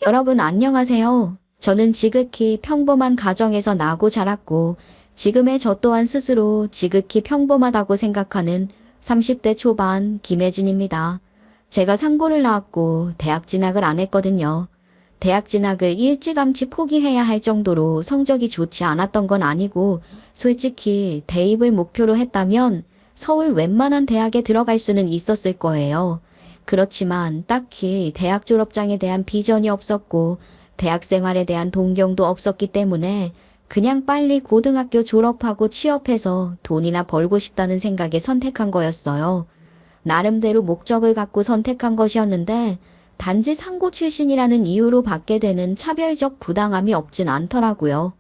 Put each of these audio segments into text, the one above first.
여러분 안녕하세요. 저는 지극히 평범한 가정에서 나고 자랐고 지금의 저 또한 스스로 지극히 평범하다고 생각하는 30대 초반 김혜진입니다. 제가 상고를 나왔고 대학 진학을 안 했거든요. 대학 진학을 일찌감치 포기해야 할 정도로 성적이 좋지 않았던 건 아니고 솔직히 대입을 목표로 했다면 서울 웬만한 대학에 들어갈 수는 있었을 거예요. 그렇지만 딱히 대학 졸업장에 대한 비전이 없었고 대학 생활에 대한 동경도 없었기 때문에 그냥 빨리 고등학교 졸업하고 취업해서 돈이나 벌고 싶다는 생각에 선택한 거였어요. 나름대로 목적을 갖고 선택한 것이었는데 단지 상고 출신이라는 이유로 받게 되는 차별적 부당함이 없진 않더라고요.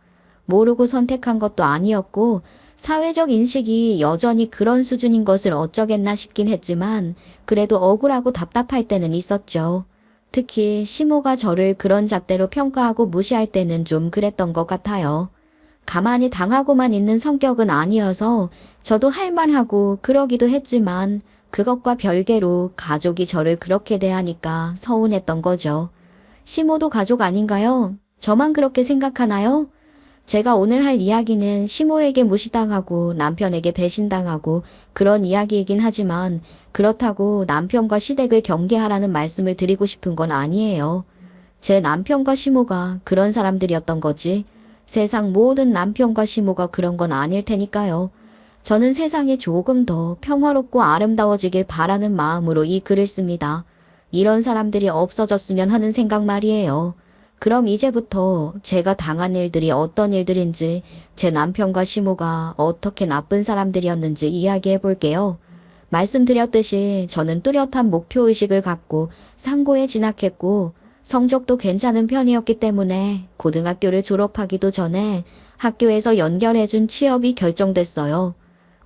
모르고 선택한 것도 아니었고 사회적 인식이 여전히 그런 수준인 것을 어쩌겠나 싶긴 했지만 그래도 억울하고 답답할 때는 있었죠. 특히 시모가 저를 그런 잣대로 평가하고 무시할 때는 좀 그랬던 것 같아요. 가만히 당하고만 있는 성격은 아니어서 저도 할 만하고 그러기도 했지만 그것과 별개로 가족이 저를 그렇게 대하니까 서운했던 거죠. 시모도 가족 아닌가요? 저만 그렇게 생각하나요? 제가 오늘 할 이야기는 시모에게 무시당하고 남편에게 배신당하고 그런 이야기이긴 하지만 그렇다고 남편과 시댁을 경계하라는 말씀을 드리고 싶은 건 아니에요. 제 남편과 시모가 그런 사람들이었던 거지. 세상 모든 남편과 시모가 그런 건 아닐 테니까요. 저는 세상이 조금 더 평화롭고 아름다워지길 바라는 마음으로 이 글을 씁니다. 이런 사람들이 없어졌으면 하는 생각 말이에요. 그럼 이제부터 제가 당한 일들이 어떤 일들인지, 제 남편과 시모가 어떻게 나쁜 사람들이었는지 이야기해 볼게요. 말씀드렸듯이 저는 뚜렷한 목표의식을 갖고 상고에 진학했고, 성적도 괜찮은 편이었기 때문에 고등학교를 졸업하기도 전에 학교에서 연결해준 취업이 결정됐어요.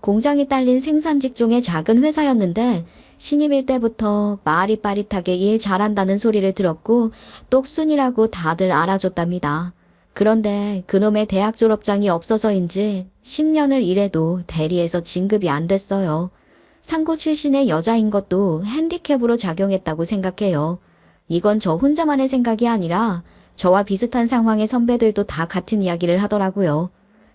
공장이 딸린 생산 직종의 작은 회사였는데 신입일 때부터 빠릿빠릿하게 일 잘한다는 소리를 들었고 똑순이라고 다들 알아줬답니다. 그런데 그놈의 대학 졸업장이 없어서인지 10년을 일해도 대리에서 진급이 안 됐어요. 상고 출신의 여자인 것도 핸디캡으로 작용했다고 생각해요. 이건 저 혼자만의 생각이 아니라 저와 비슷한 상황의 선배들도 다 같은 이야기를 하더라고요.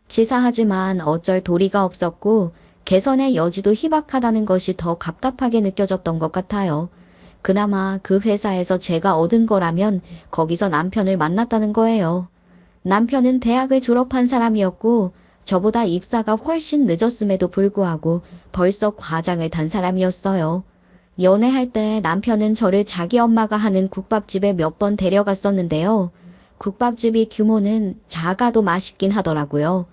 치사하지만 어쩔 도리가 없었고 개선의 여지도 희박하다는 것이 더 갑갑하게 느껴졌던 것 같아요. 그나마 그 회사에서 제가 얻은 거라면 거기서 남편을 만났다는 거예요. 남편은 대학을 졸업한 사람이었고 저보다 입사가 훨씬 늦었음에도 불구하고 벌써 과장을 단 사람이었어요. 연애할 때 남편은 저를 자기 엄마가 하는 국밥집에 몇 번 데려갔었는데요. 국밥집이 규모는 작아도 맛있긴 하더라고요.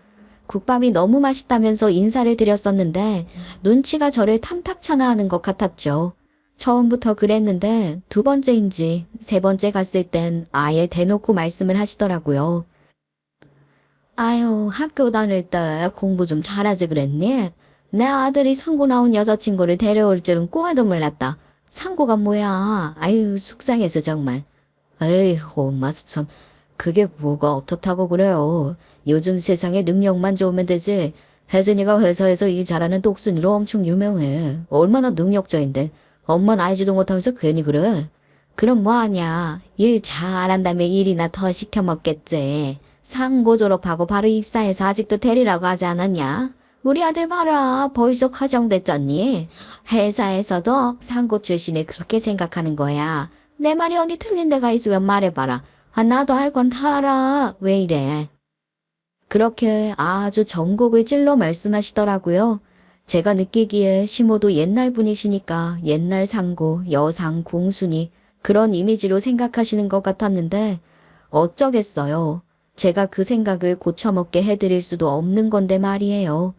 국밥이 너무 맛있다면서 인사를 드렸었는데 눈치가 저를 탐탁찮아 하는 것 같았죠. 처음부터 그랬는데 두 번째인지 세 번째 갔을 땐 아예 대놓고 말씀을 하시더라고요. 아유, 학교 다닐 때 공부 좀 잘하지 그랬니? 내 아들이 상고 나온 여자친구를 데려올 줄은 꿈에도 몰랐다. 상고가 뭐야? 아유, 속상해서 정말. 에이, 엄마 참. 그게 뭐가 어떻다고 그래요. 요즘 세상에 능력만 좋으면 되지. 혜진이가 회사에서 일 잘하는 독순이로 엄청 유명해. 얼마나 능력자인데. 엄마는 알지도 못하면서 괜히 그래. 그럼 뭐하냐. 일 잘한다며 일이나 더 시켜먹겠지. 상고 졸업하고 바로 입사해서 아직도 대리라고 하지 않았냐? 우리 아들 봐라. 벌써 가정됐잖니. 회사에서도 상고 출신이 그렇게 생각하는 거야. 내 말이 어디 틀린 데가 있으면 말해봐라. 아, 나도 할 건 다 알아. 왜 이래? 그렇게 아주 전곡을 찔러 말씀하시더라고요. 제가 느끼기에 시모도 옛날 분이시니까 옛날 상고, 여상, 공순이 그런 이미지로 생각하시는 것 같았는데 어쩌겠어요. 제가 그 생각을 고쳐먹게 해드릴 수도 없는 건데 말이에요.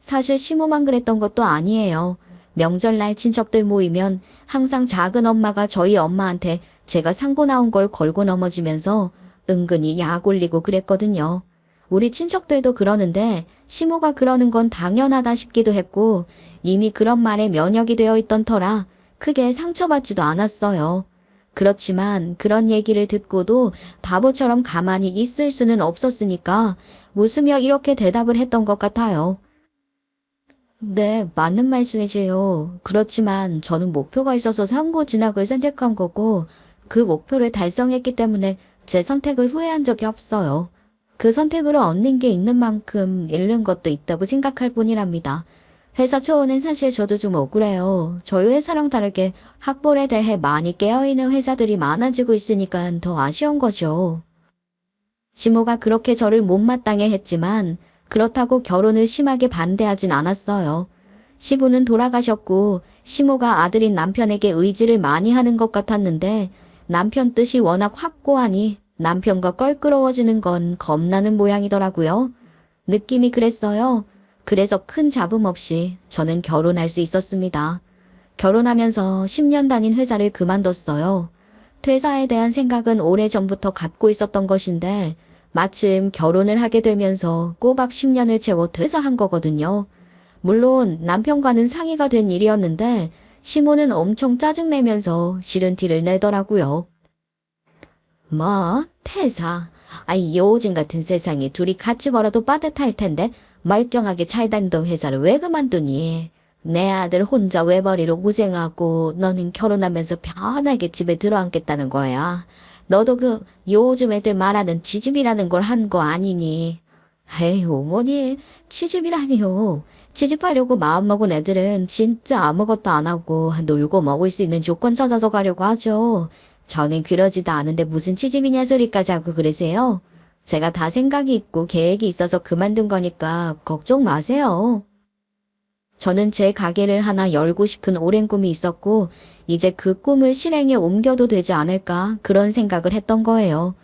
사실 시모만 그랬던 것도 아니에요. 명절날 친척들 모이면 항상 작은 엄마가 저희 엄마한테 제가 상고 나온 걸 걸고 넘어지면서 은근히 약 올리고 그랬거든요. 우리 친척들도 그러는데 시모가 그러는 건 당연하다 싶기도 했고 이미 그런 말에 면역이 되어 있던 터라 크게 상처받지도 않았어요. 그렇지만 그런 얘기를 듣고도 바보처럼 가만히 있을 수는 없었으니까 웃으며 이렇게 대답을 했던 것 같아요. 네, 맞는 말씀이세요. 그렇지만 저는 목표가 있어서 상고 진학을 선택한 거고 그 목표를 달성했기 때문에 제 선택을 후회한 적이 없어요. 그 선택으로 얻는 게 있는 만큼 잃는 것도 있다고 생각할 뿐이랍니다. 회사 초원은 사실 저도 좀 억울해요. 저희 회사랑 다르게 학벌에 대해 많이 깨어있는 회사들이 많아지고 있으니까 더 아쉬운 거죠. 시모가 그렇게 저를 못마땅해 했지만 그렇다고 결혼을 심하게 반대하진 않았어요. 시부는 돌아가셨고 시모가 아들인 남편에게 의지를 많이 하는 것 같았는데 남편 뜻이 워낙 확고하니 남편과 껄끄러워지는 건 겁나는 모양이더라고요. 느낌이 그랬어요. 그래서 큰 잡음 없이 저는 결혼할 수 있었습니다. 결혼하면서 10년 다닌 회사를 그만뒀어요. 퇴사에 대한 생각은 오래전부터 갖고 있었던 것인데 마침 결혼을 하게 되면서 꼬박 10년을 채워 퇴사한 거거든요. 물론 남편과는 상의가 된 일이었는데 시모는 엄청 짜증내면서 싫은 티를 내더라고요. 뭐 퇴사? 아이 요즘 같은 세상에 둘이 같이 벌어도 빠듯할 텐데 멀쩡하게 잘 다니던 회사를 왜 그만두니? 내 아들 혼자 외벌이로 고생하고 너는 결혼하면서 편하게 집에 들어앉겠다는 거야. 너도 그 요즘 애들 말하는 지집이라는 걸 한 거 아니니? 에이 어머니 치집이라니요. 치집하려고 마음먹은 애들은 진짜 아무것도 안 하고 놀고 먹을 수 있는 조건 찾아서 가려고 하죠. 저는 그러지도 않은데 무슨 치집이냐 소리까지 하고 그러세요? 제가 다 생각이 있고 계획이 있어서 그만둔 거니까 걱정 마세요. 저는 제 가게를 하나 열고 싶은 오랜 꿈이 있었고 이제 그 꿈을 실행에 옮겨도 되지 않을까 그런 생각을 했던 거예요.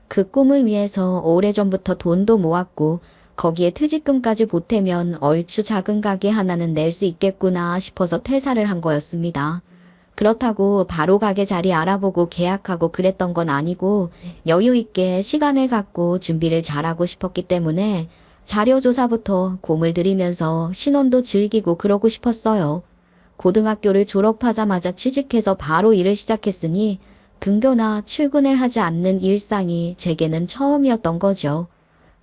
그 꿈을 위해서 오래전부터 돈도 모았고 거기에 퇴직금까지 보태면 얼추 작은 가게 하나는 낼 수 있겠구나 싶어서 퇴사를 한 거였습니다. 그렇다고 바로 가게 자리 알아보고 계약하고 그랬던 건 아니고 여유 있게 시간을 갖고 준비를 잘하고 싶었기 때문에 자료조사부터 공을 들이면서 신혼도 즐기고 그러고 싶었어요. 고등학교를 졸업하자마자 취직해서 바로 일을 시작했으니 근교나 출근을 하지 않는 일상이 제게는 처음이었던 거죠.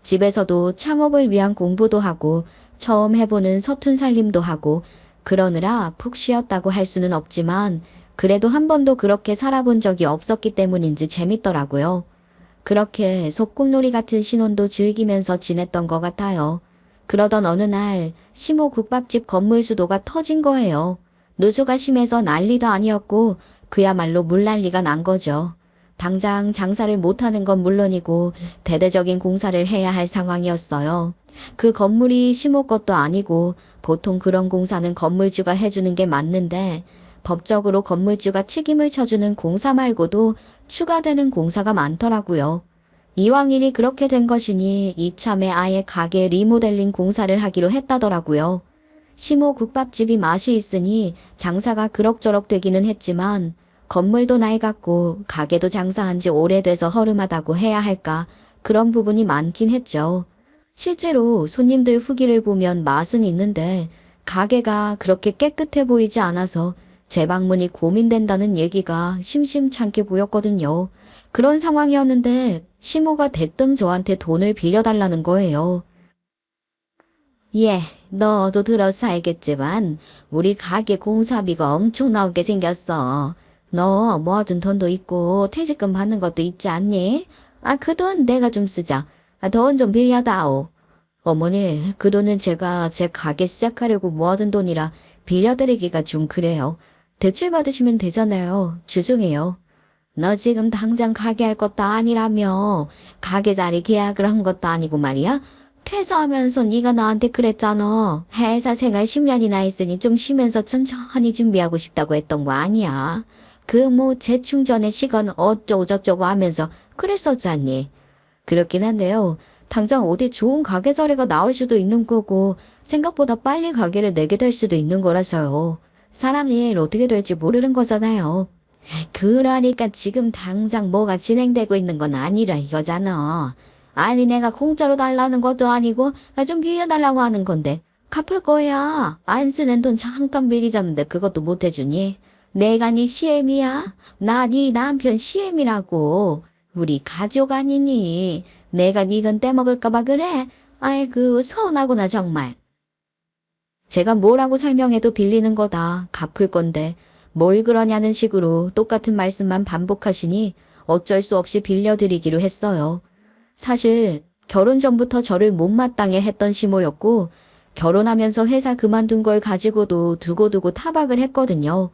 집에서도 창업을 위한 공부도 하고 처음 해보는 서툰 살림도 하고 그러느라 푹 쉬었다고 할 수는 없지만 그래도 한 번도 그렇게 살아본 적이 없었기 때문인지 재밌더라고요. 그렇게 소꿉놀이 같은 신혼도 즐기면서 지냈던 것 같아요. 그러던 어느 날 시모 국밥집 건물 수도가 터진 거예요. 누수가 심해서 난리도 아니었고 그야말로 물난리가 난 거죠. 당장 장사를 못하는 건 물론이고 대대적인 공사를 해야 할 상황이었어요. 그 건물이 시모 것도 아니고 보통 그런 공사는 건물주가 해주는 게 맞는데 법적으로 건물주가 책임을 져주는 공사 말고도 추가되는 공사가 많더라고요. 이왕 일이 그렇게 된 것이니 이참에 아예 가게 리모델링 공사를 하기로 했다더라고요. 시모 국밥집이 맛이 있으니 장사가 그럭저럭 되기는 했지만 건물도 낡았고 가게도 장사한 지 오래돼서 허름하다고 해야 할까 그런 부분이 많긴 했죠. 실제로 손님들 후기를 보면 맛은 있는데 가게가 그렇게 깨끗해 보이지 않아서 재방문이 고민된다는 얘기가 심심찮게 보였거든요. 그런 상황이었는데 시모가 대뜸 저한테 돈을 빌려달라는 거예요. 예, 너도 들어서 알겠지만 우리 가게 공사비가 엄청 나오게 생겼어. 너 모아둔 돈도 있고 퇴직금 받는 것도 있지 않니? 아, 그 돈 내가 좀 쓰자. 돈 좀 빌려다오. 어머니, 그 돈은 제가 제 가게 시작하려고 모아둔 돈이라 빌려드리기가 좀 그래요. 대출 받으시면 되잖아요. 주중에요. 너 지금 당장 가게 할 것도 아니라며. 가게 자리 계약을 한 것도 아니고 말이야. 퇴사하면서 네가 나한테 그랬잖아. 회사 생활 10년이나 했으니 좀 쉬면서 천천히 준비하고 싶다고 했던 거 아니야. 그 뭐 재충전의 시간 어쩌고 저쩌고 하면서 그랬었잖니. 그렇긴 한데요. 당장 어디 좋은 가게 자리가 나올 수도 있는 거고 생각보다 빨리 가게를 내게 될 수도 있는 거라서요. 사람 일 어떻게 될지 모르는 거잖아요. 그러니까 지금 당장 뭐가 진행되고 있는 건 아니라 이거잖아. 아니 내가 공짜로 달라는 것도 아니고 좀 빌려달라고 하는 건데 갚을 거야. 안 쓰는 돈 잠깐 빌리자는데 그것도 못 해주니. 내가 네 CM이야? 나 네 남편 CM이라고. 우리 가족 아니니. 내가 네 돈 떼먹을까봐 그래? 아이고 서운하구나 정말. 제가 뭐라고 설명해도 빌리는 거다. 갚을 건데. 뭘 그러냐는 식으로 똑같은 말씀만 반복하시니 어쩔 수 없이 빌려드리기로 했어요. 사실 결혼 전부터 저를 못마땅해 했던 시모였고 결혼하면서 회사 그만둔 걸 가지고도 두고두고 타박을 했거든요.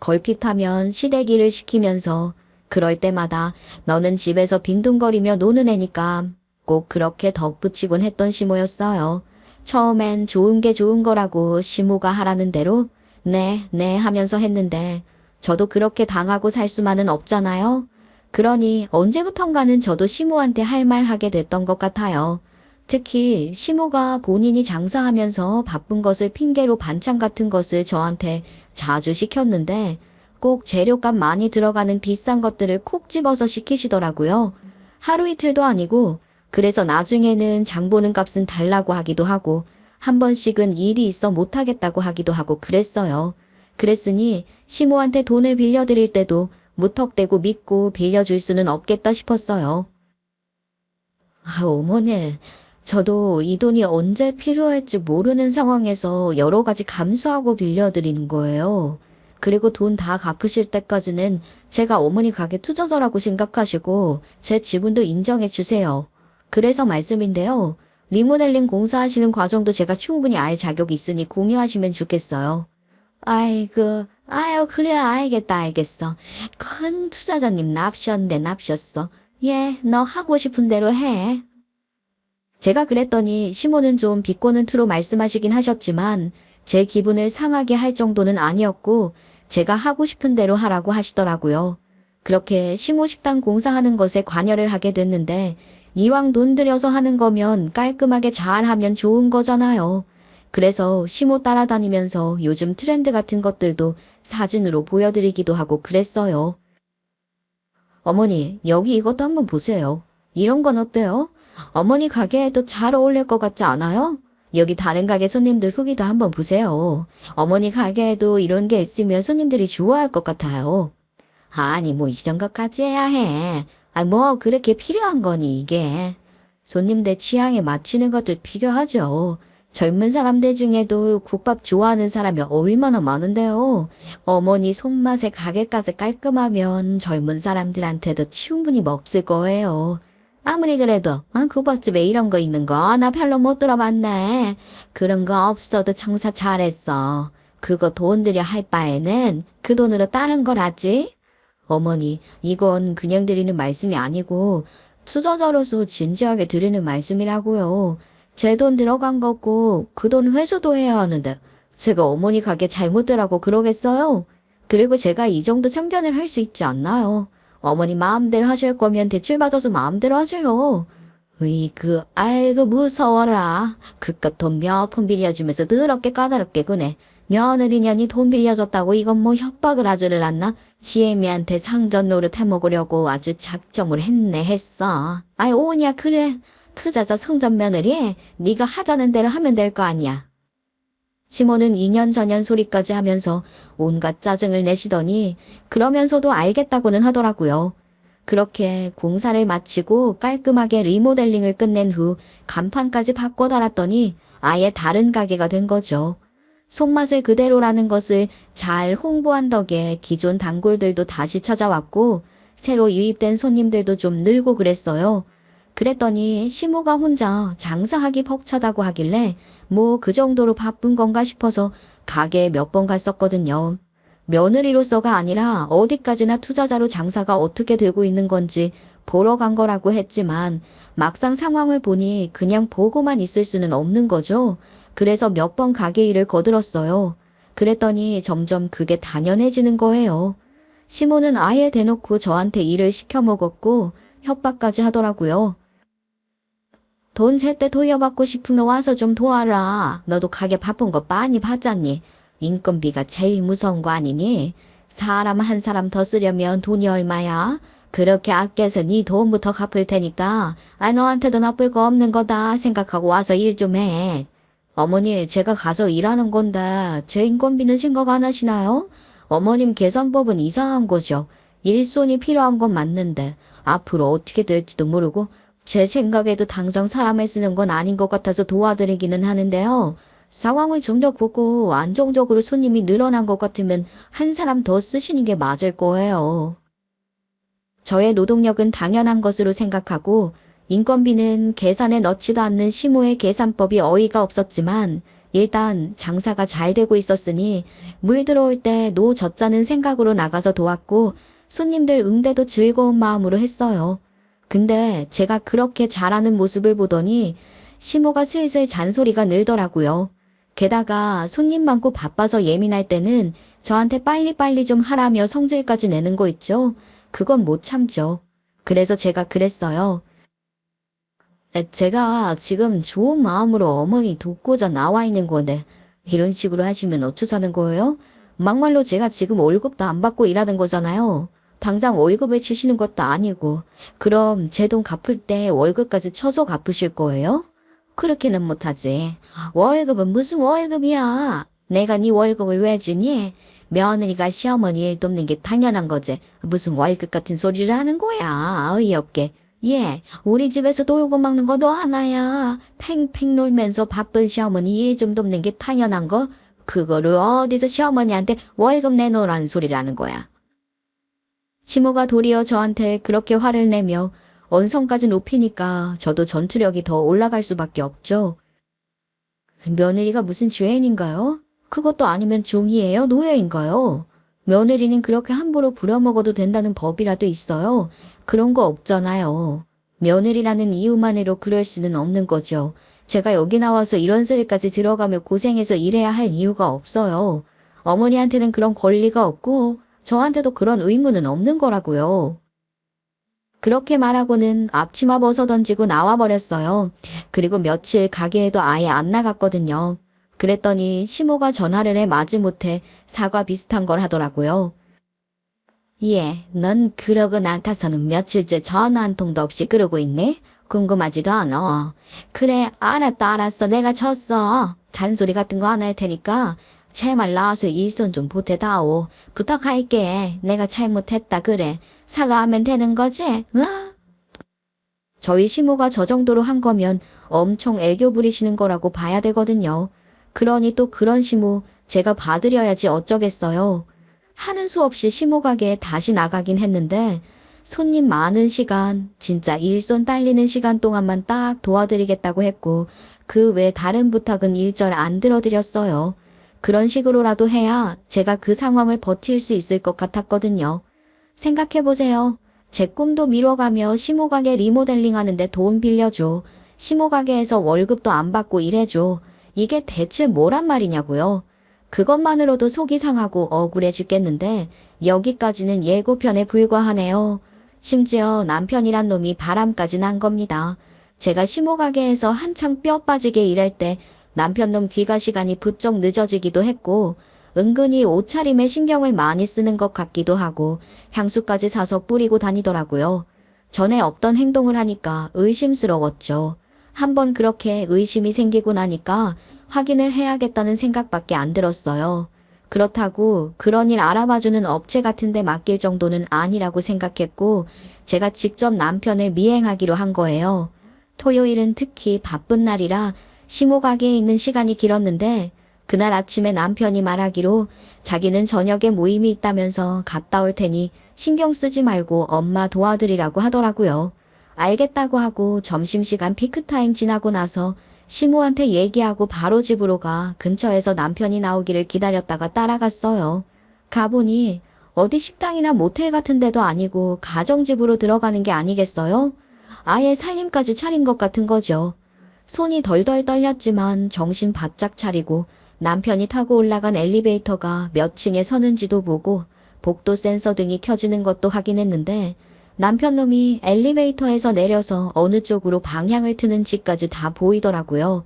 걸핏하면 시댁일을 시키면서 그럴 때마다 너는 집에서 빈둥거리며 노는 애니까 꼭 그렇게 덧붙이곤 했던 시모였어요. 처음엔 좋은 게 좋은 거라고 시모가 하라는 대로 네, 네 하면서 했는데 저도 그렇게 당하고 살 수만은 없잖아요. 그러니 언제부턴가는 저도 시모한테 할 말 하게 됐던 것 같아요. 특히 시모가 본인이 장사하면서 바쁜 것을 핑계로 반찬 같은 것을 저한테 자주 시켰는데 꼭 재료값 많이 들어가는 비싼 것들을 콕 집어서 시키시더라고요. 하루 이틀도 아니고 그래서 나중에는 장 보는 값은 달라고 하기도 하고 한 번씩은 일이 있어 못하겠다고 하기도 하고 그랬어요. 그랬으니 시모한테 돈을 빌려드릴 때도 무턱대고 믿고 빌려줄 수는 없겠다 싶었어요. 어머니, 저도 이 돈이 언제 필요할지 모르는 상황에서 여러 가지 감수하고 빌려드리는 거예요. 그리고 돈 다 갚으실 때까지는 제가 어머니 가게 투자자라고 생각하시고 제 지분도 인정해 주세요. 그래서 말씀인데요. 리모델링 공사하시는 과정도 제가 충분히 알 자격이 있으니 공유하시면 좋겠어요. 아유, 그래, 알겠어. 큰 투자자님 납셨어. 예, 너 하고 싶은 대로 해. 제가 그랬더니 시모는 좀 비꼬는 투로 말씀하시긴 하셨지만 제 기분을 상하게 할 정도는 아니었고 제가 하고 싶은 대로 하라고 하시더라고요. 그렇게 시모 식당 공사하는 것에 관여를 하게 됐는데 이왕 돈 들여서 하는 거면 깔끔하게 잘하면 좋은 거잖아요. 그래서 시모 따라다니면서 요즘 트렌드 같은 것들도 사진으로 보여드리기도 하고 그랬어요. 어머니, 여기 이것도 한번 보세요. 이런 건 어때요? 어머니 가게에도 잘 어울릴 것 같지 않아요? 여기 다른 가게 손님들 후기도 한번 보세요. 어머니 가게에도 이런 게 있으면 손님들이 좋아할 것 같아요. 아니, 뭐 이 정도까지 해야 해. 뭐 그렇게 필요한 거니 이게. 손님들 취향에 맞추는 것도 필요하죠. 젊은 사람들 중에도 국밥 좋아하는 사람이 얼마나 많은데요. 어머니 손맛에 가게까지 깔끔하면 젊은 사람들한테도 충분히 먹을 거예요. 아무리 그래도 국밥집에 이런 거 있는 거 나 별로 못 들어봤네. 그런 거 없어도 장사 잘했어. 그거 돈 들여 할 바에는 그 돈으로 다른 걸 하지. 어머니, 이건 그냥 드리는 말씀이 아니고 투자자로서 진지하게 드리는 말씀이라고요. 제 돈 들어간 거고 그 돈 회수도 해야 하는데 제가 어머니 가게 잘못 되라고 그러겠어요? 그리고 제가 이 정도 참견을 할 수 있지 않나요? 어머니 마음대로 하실 거면 대출 받아서 마음대로 하세요. 아이고 무서워라. 그깟 돈 몇 푼 빌려주면서 더럽게 까다롭게 구네. 며느리냐니 돈 빌려줬다고 이건 뭐 협박을 하지를 않나? 지혜미한테 상전 노릇 해먹으려고 아주 작정을 했어. 오냐 그래. 투자자 성전 며느리 네가 하자는 대로 하면 될 거 아니야. 시모는 2년 전년 소리까지 하면서 온갖 짜증을 내시더니 그러면서도 알겠다고는 하더라고요. 그렇게 공사를 마치고 깔끔하게 리모델링을 끝낸 후 간판까지 바꿔 달았더니 아예 다른 가게가 된 거죠. 손맛을 그대로라는 것을 잘 홍보한 덕에 기존 단골들도 다시 찾아왔고 새로 유입된 손님들도 좀 늘고 그랬어요. 그랬더니 시모가 혼자 장사하기 벅차다고 하길래 뭐 그 정도로 바쁜 건가 싶어서 가게에 몇 번 갔었거든요. 며느리로서가 아니라 어디까지나 투자자로 장사가 어떻게 되고 있는 건지 보러 간 거라고 했지만 막상 상황을 보니 그냥 보고만 있을 수는 없는 거죠. 그래서 몇 번 가게 일을 거들었어요. 그랬더니 점점 그게 당연해지는 거예요. 시모는 아예 대놓고 저한테 일을 시켜 먹었고 협박까지 하더라고요. 돈 제때 돌려받고 싶으면 와서 좀 도와라. 너도 가게 바쁜 거 많이 봤잖니. 인건비가 제일 무서운 거 아니니? 사람 한 사람 더 쓰려면 돈이 얼마야? 그렇게 아껴서 네 돈부터 갚을 테니까 너한테도 나쁠 거 없는 거다 생각하고 와서 일 좀 해. 어머니, 제가 가서 일하는 건데 제 인건비는 생각 안 하시나요? 어머님 계산법은 이상한 거죠. 일손이 필요한 건 맞는데 앞으로 어떻게 될지도 모르고 제 생각에도 당장 사람을 쓰는 건 아닌 것 같아서 도와드리기는 하는데요. 상황을 좀 더 보고 안정적으로 손님이 늘어난 것 같으면 한 사람 더 쓰시는 게 맞을 거예요. 저의 노동력은 당연한 것으로 생각하고 인건비는 계산에 넣지도 않는 시모의 계산법이 어이가 없었지만 일단 장사가 잘 되고 있었으니 물 들어올 때 노 젓자는 생각으로 나가서 도왔고 손님들 응대도 즐거운 마음으로 했어요. 근데 제가 그렇게 잘하는 모습을 보더니 시모가 슬슬 잔소리가 늘더라고요. 게다가 손님 많고 바빠서 예민할 때는 저한테 빨리빨리 좀 하라며 성질까지 내는 거 있죠? 그건 못 참죠. 그래서 제가 그랬어요. 제가 지금 좋은 마음으로 어머니 돕고자 나와 있는 건데 이런 식으로 하시면 어쩌자는 거예요? 막말로 제가 지금 월급도 안 받고 일하는 거잖아요. 당장 월급을 주시는 것도 아니고 그럼 제 돈 갚을 때 월급까지 쳐서 갚으실 거예요? 그렇게는 못하지. 월급은 무슨 월급이야. 내가 네 월급을 왜 주니? 며느리가 시어머니 일 돕는 게 당연한 거지. 무슨 월급 같은 소리를 하는 거야. 어이없게. 예, 우리 집에서 돌고 막는 거 너 하나야. 팽팽 놀면서 바쁜 시어머니 일 좀 돕는 게 당연한 거? 그거를 어디서 시어머니한테 월급 내놓으라는 소리를 하는 거야. 시모가 도리어 저한테 그렇게 화를 내며 언성까지 높이니까 저도 전투력이 더 올라갈 수밖에 없죠. 며느리가 무슨 죄인인가요? 그것도 아니면 종이에요? 노예인가요? 며느리는 그렇게 함부로 부려먹어도 된다는 법이라도 있어요? 그런 거 없잖아요. 며느리라는 이유만으로 그럴 수는 없는 거죠. 제가 여기 나와서 이런 소리까지 들어가며 고생해서 일해야 할 이유가 없어요. 어머니한테는 그런 권리가 없고 저한테도 그런 의무는 없는 거라고요. 그렇게 말하고는 앞치마 벗어 던지고 나와버렸어요. 그리고 며칠 가게에도 아예 안 나갔거든요. 그랬더니 시모가 전화를 해 마지못해 사과 비슷한 걸 하더라고요. 예, 넌 그러고 나타서는 며칠째 전화 한 통도 없이 그러고 있네? 궁금하지도 않아. 그래, 알았어. 내가 졌어. 잔소리 같은 거 안 할 테니까 제발 나와서 일손 좀 보태다오. 부탁할게. 내가 잘못했다 그래. 사과하면 되는 거지? 응? 저희 시모가 저 정도로 한 거면 엄청 애교 부리시는 거라고 봐야 되거든요. 그러니 또 그런 시모 제가 봐드려야지 어쩌겠어요. 하는 수 없이 시모 가게에 다시 나가긴 했는데 손님 많은 시간, 진짜 일손 딸리는 시간 동안만 딱 도와드리겠다고 했고 그 외 다른 부탁은 일절 안 들어드렸어요. 그런 식으로라도 해야 제가 그 상황을 버틸 수 있을 것 같았거든요. 생각해보세요. 제 꿈도 미뤄가며 시모 가게 리모델링 하는데 돈 빌려줘. 시모 가게에서 월급도 안 받고 일해줘. 이게 대체 뭐란 말이냐고요. 그것만으로도 속이 상하고 억울해 죽겠는데 여기까지는 예고편에 불과하네요. 심지어 남편이란 놈이 바람까지 난 겁니다. 제가 시모 가게에서 한창 뼈 빠지게 일할 때 남편 놈 귀가 시간이 부쩍 늦어지기도 했고 은근히 옷차림에 신경을 많이 쓰는 것 같기도 하고 향수까지 사서 뿌리고 다니더라고요. 전에 없던 행동을 하니까 의심스러웠죠. 한번 그렇게 의심이 생기고 나니까 확인을 해야겠다는 생각밖에 안 들었어요. 그렇다고 그런 일 알아봐주는 업체 같은 데 맡길 정도는 아니라고 생각했고 제가 직접 남편을 미행하기로 한 거예요. 토요일은 특히 바쁜 날이라 시모 가게에 있는 시간이 길었는데 그날 아침에 남편이 말하기로 자기는 저녁에 모임이 있다면서 갔다 올 테니 신경 쓰지 말고 엄마 도와드리라고 하더라고요. 알겠다고 하고 점심시간 피크타임 지나고 나서 시모한테 얘기하고 바로 집으로 가 근처에서 남편이 나오기를 기다렸다가 따라갔어요. 가보니 어디 식당이나 모텔 같은 데도 아니고 가정집으로 들어가는 게 아니겠어요? 아예 살림까지 차린 것 같은 거죠. 손이 덜덜 떨렸지만 정신 바짝 차리고 남편이 타고 올라간 엘리베이터가 몇 층에 서는지도 보고 복도 센서 등이 켜지는 것도 확인했는데 남편 놈이 엘리베이터에서 내려서 어느 쪽으로 방향을 트는 지까지 다 보이더라고요.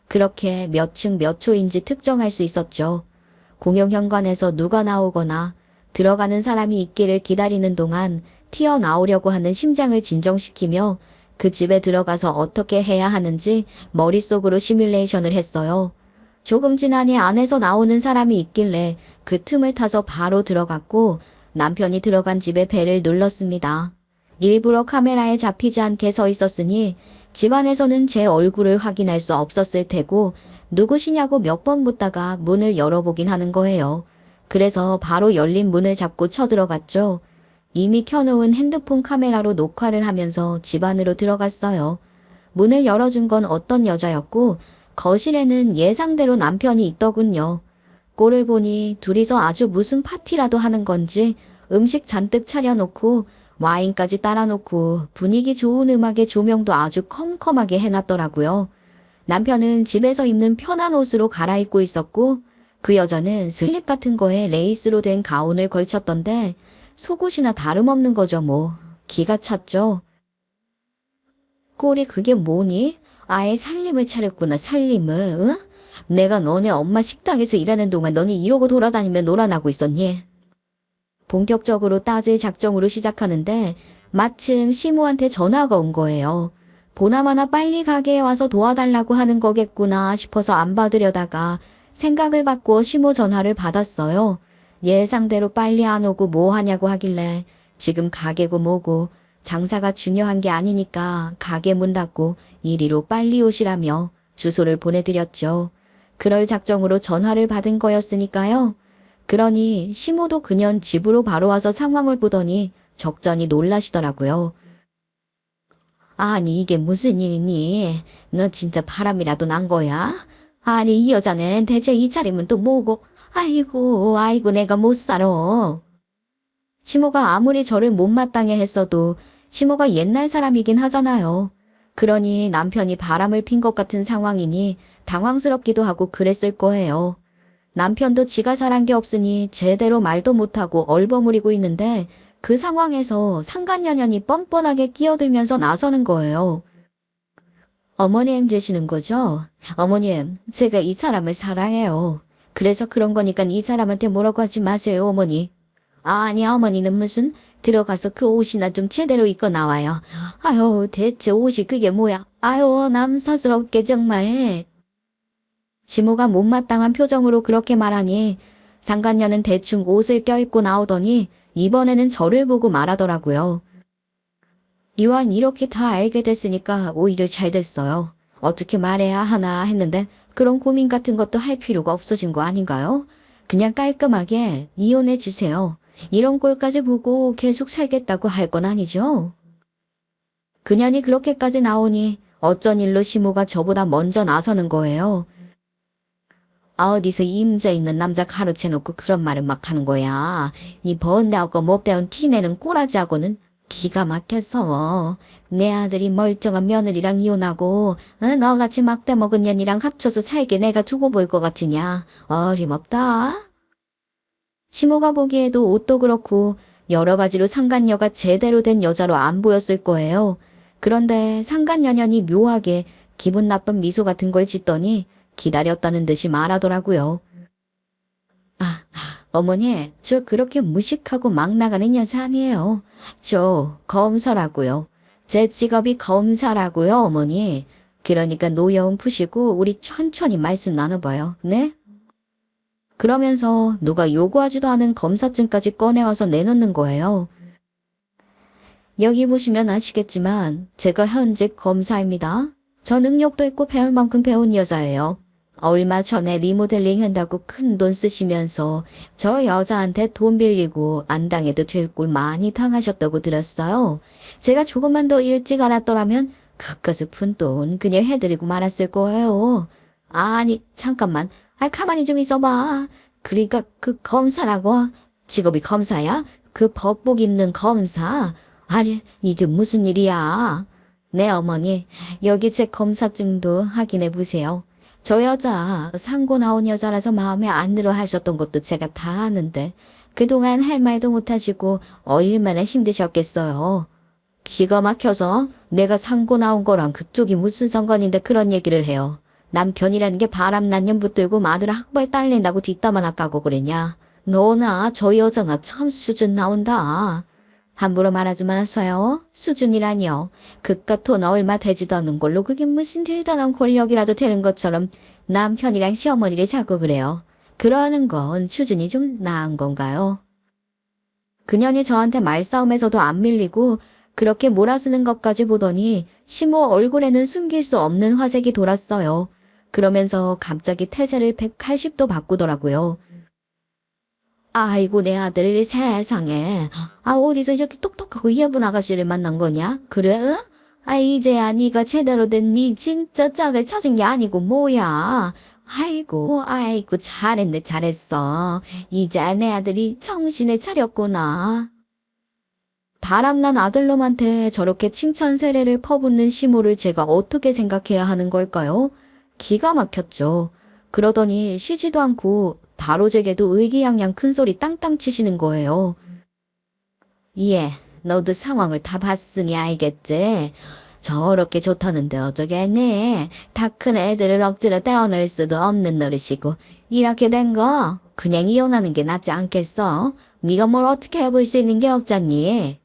그렇게 몇 층 몇 초인지 특정할 수 있었죠. 공용현관에서 누가 나오거나 들어가는 사람이 있기를 기다리는 동안 튀어나오려고 하는 심장을 진정시키며 그 집에 들어가서 어떻게 해야 하는지 머릿속으로 시뮬레이션을 했어요. 조금 지나니 안에서 나오는 사람이 있길래 그 틈을 타서 바로 들어갔고 남편이 들어간 집에 벨을 눌렀습니다. 일부러 카메라에 잡히지 않게 서 있었으니 집안에서는 제 얼굴을 확인할 수 없었을 테고 누구시냐고 몇 번 묻다가 문을 열어보긴 하는 거예요. 그래서 바로 열린 문을 잡고 쳐들어갔죠. 이미 켜놓은 핸드폰 카메라로 녹화를 하면서 집 안으로 들어갔어요. 문을 열어준 건 어떤 여자였고 거실에는 예상대로 남편이 있더군요. 꼴을 보니 둘이서 아주 무슨 파티라도 하는 건지 음식 잔뜩 차려놓고 와인까지 따라놓고 분위기 좋은 음악에 조명도 아주 컴컴하게 해놨더라고요. 남편은 집에서 입는 편한 옷으로 갈아입고 있었고 그 여자는 슬립 같은 거에 레이스로 된 가운을 걸쳤던데 속옷이나 다름없는 거죠 뭐. 기가 찼죠. 꼴이 그게 뭐니? 아예 살림을 차렸구나 살림을. 응? 내가 너네 엄마 식당에서 일하는 동안 너네 이러고 돌아다니며 놀아나고 있었니? 본격적으로 따질 작정으로 시작하는데 마침 시모한테 전화가 온 거예요. 보나마나 빨리 가게에 와서 도와달라고 하는 거겠구나 싶어서 안 받으려다가 생각을 바꾸어 시모 전화를 받았어요. 예상대로 빨리 안 오고 뭐 하냐고 하길래 지금 가게고 뭐고 장사가 중요한 게 아니니까 가게 문 닫고 이리로 빨리 오시라며 주소를 보내드렸죠. 그럴 작정으로 전화를 받은 거였으니까요. 그러니 시모도 그년 집으로 바로 와서 상황을 보더니 적잖이 놀라시더라고요. 아니 이게 무슨 일이니? 너 진짜 바람이라도 난 거야? 아니 이 여자는 대체 이 차림은 또 뭐고? 아이고 내가 못 살아. 시모가 아무리 저를 못마땅해 했어도 시모가 옛날 사람이긴 하잖아요. 그러니 남편이 바람을 핀 것 같은 상황이니 당황스럽기도 하고 그랬을 거예요. 남편도 지가 잘한 게 없으니 제대로 말도 못하고 얼버무리고 있는데 그 상황에서 상간녀년이 뻔뻔하게 끼어들면서 나서는 거예요. 어머님 되시는 거죠? 어머님, 제가 이 사람을 사랑해요. 그래서 그런 거니까 이 사람한테 뭐라고 하지 마세요, 어머니. 아니, 어머니는 무슨 들어가서 그 옷이나 좀 제대로 입고 나와요. 아유, 대체 옷이 그게 뭐야? 아유, 남사스럽게 정말. 시모가 못마땅한 표정으로 그렇게 말하니 상간녀는 대충 옷을 껴입고 나오더니 이번에는 저를 보고 말하더라고요. 이왕 이렇게 다 알게 됐으니까 오히려 잘 됐어요. 어떻게 말해야 하나 했는데 그런 고민 같은 것도 할 필요가 없어진 거 아닌가요? 그냥 깔끔하게 이혼해 주세요. 이런 꼴까지 보고 계속 살겠다고 할 건 아니죠? 그년이 그렇게까지 나오니 어쩐 일로 시모가 저보다 먼저 나서는 거예요. 어디서 임자 있는 남자 가르쳐놓고 그런 말을 막 하는 거야. 이 번다고 못 배운 티내는 꼬라지하고는 기가 막혀서 내 아들이 멀쩡한 며느리랑 이혼하고 너같이 막대 먹은 년이랑 합쳐서 살게 내가 두고 볼 것 같으냐. 어림없다. 시모가 보기에도 옷도 그렇고 여러 가지로 상간녀가 제대로 된 여자로 안 보였을 거예요. 그런데 상간녀년이 묘하게 기분 나쁜 미소 같은 걸 짓더니 기다렸다는 듯이 말하더라고요. 어머니, 저 그렇게 무식하고 막 나가는 여자 아니에요. 저 검사라고요. 제 직업이 검사라고요, 어머니. 그러니까 노여움 푸시고 우리 천천히 말씀 나눠봐요. 네? 그러면서 누가 요구하지도 않은 검사증까지 꺼내와서 내놓는 거예요. 여기 보시면 아시겠지만 제가 현직 검사입니다. 저 능력도 있고 배울 만큼 배운 여자예요. 얼마 전에 리모델링 한다고 큰 돈 쓰시면서 저 여자한테 돈 빌리고 안 당해도 될 꼴 많이 당하셨다고 들었어요. 제가 조금만 더 일찍 알았더라면 그까짓 푼 돈 그냥 해드리고 말았을 거예요. 아니 잠깐만, 가만히 좀 있어봐. 그러니까 그 검사라고? 직업이 검사야? 그 법복 입는 검사? 아니 이게 무슨 일이야? 네 어머니, 여기 제 검사증도 확인해 보세요. 저 여자 상고 나온 여자라서 마음에 안 들어 하셨던 것도 제가 다 아는데 그동안 할 말도 못하시고 얼마나 힘드셨겠어요. 기가 막혀서 내가 상고 나온 거랑 그쪽이 무슨 상관인데 그런 얘기를 해요. 남편이라는 게 바람난 년 붙들고 마누라 학벌 딸린다고 뒷담화나 까고 그랬냐. 너나 저 여자나 참 수준 나온다. 함부로 말하지 마세요. 수준이라니요. 그깟 돈 얼마 되지도 않는 걸로 그게 무슨 대단한 권력이라도 되는 것처럼 남편이랑 시어머니를 자꾸 그래요. 그러는 건 수준이 좀 나은 건가요? 그년이 저한테 말싸움에서도 안 밀리고 그렇게 몰아쓰는 것까지 보더니 시모 얼굴에는 숨길 수 없는 화색이 돌았어요. 그러면서 갑자기 태세를 180도 바꾸더라고요. 아이고 내 아들 세상에. 어디서 이렇게 똑똑하고 예쁜 아가씨를 만난 거냐? 그래? 이제야 네가 제대로 된 네 진짜 짝을 찾은 게 아니고 뭐야. 아이고 잘했네 잘했어. 이제 내 아들이 정신을 차렸구나. 바람난 아들놈한테 저렇게 칭찬 세례를 퍼붓는 시모를 제가 어떻게 생각해야 하는 걸까요? 기가 막혔죠. 그러더니 쉬지도 않고 바로 제게도 의기양양 큰소리 땅땅 치시는 거예요. 예, 너도 상황을 다 봤으니 알겠지? 저렇게 좋다는데 어쩌겠니? 다 큰 애들을 억지로 떼어낼 수도 없는 노릇이고 이렇게 된 거 그냥 이혼하는 게 낫지 않겠어? 네가 뭘 어떻게 해볼 수 있는 게 없잖니?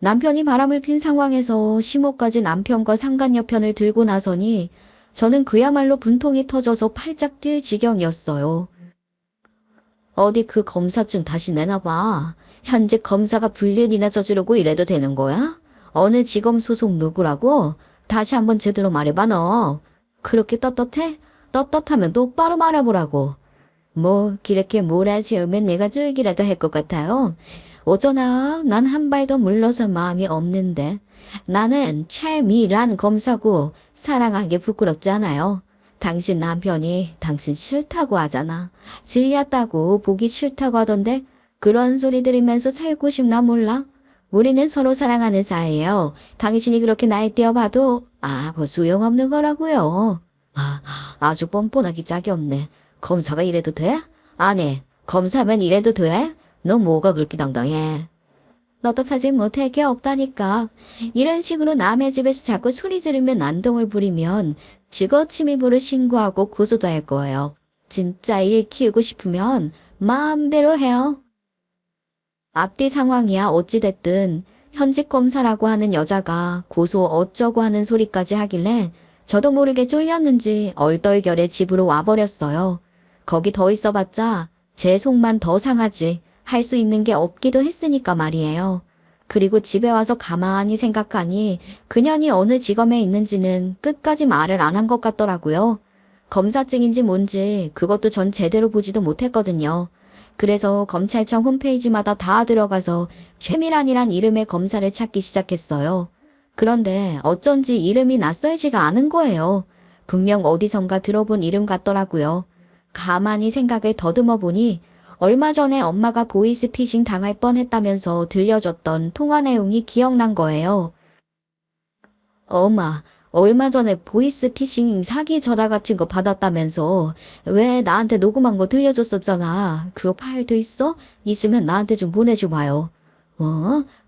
남편이 바람을 핀 상황에서 시모까지 남편과 상간녀편을 들고 나서니 저는 그야말로 분통이 터져서 팔짝 뛸 지경이었어요. 어디 그 검사증 다시 내놔봐. 현직 검사가 불륜이나 저지르고 이래도 되는 거야? 어느 지검 소속 누구라고? 다시 한번 제대로 말해봐 너. 그렇게 떳떳해? 떳떳하면 똑바로 말해보라고. 뭐 그렇게 몰아세우면 내가 쫄기라도 할 것 같아요. 어쩌나 난 한 발 더 물러설 마음이 없는데 나는 최미란 검사고 사랑하기 부끄럽지 않아요. 당신 남편이 당신 싫다고 하잖아. 질렸다고 보기 싫다고 하던데 그런 소리 들으면서 살고 싶나 몰라? 우리는 서로 사랑하는 사이예요. 당신이 그렇게 날 띄어봐도 뭐 소용없는 거라고요. 아주 뻔뻔하기 짝이 없네. 검사가 이래도 돼? 아니, 검사면 이래도 돼? 너 뭐가 그렇게 당당해? 떳떳하지 못할 게 없다니까. 이런 식으로 남의 집에서 자꾸 소리 지르면 난동을 부리면 직업침입으로 신고하고 고소도 할 거예요. 진짜 일 키우고 싶으면 마음대로 해요. 앞뒤 상황이야 어찌됐든 현직 검사라고 하는 여자가 고소 어쩌고 하는 소리까지 하길래 저도 모르게 쫄렸는지 얼떨결에 집으로 와버렸어요. 거기 더 있어봤자 제 속만 더 상하지. 할 수 있는 게 없기도 했으니까 말이에요. 그리고 집에 와서 가만히 생각하니 그년이 어느 지검에 있는지는 끝까지 말을 안 한 것 같더라고요. 검사증인지 뭔지 그것도 전 제대로 보지도 못했거든요. 그래서 검찰청 홈페이지마다 다 들어가서 최미란이란 이름의 검사를 찾기 시작했어요. 그런데 어쩐지 이름이 낯설지가 않은 거예요. 분명 어디선가 들어본 이름 같더라고요. 가만히 생각을 더듬어 보니 얼마 전에 엄마가 보이스피싱 당할 뻔했다면서 들려줬던 통화 내용이 기억난 거예요. 엄마, 얼마 전에 보이스피싱 사기 전화 같은 거 받았다면서 왜 나한테 녹음한 거 들려줬었잖아. 그거 파일도 있어? 있으면 나한테 좀 보내줘 봐요.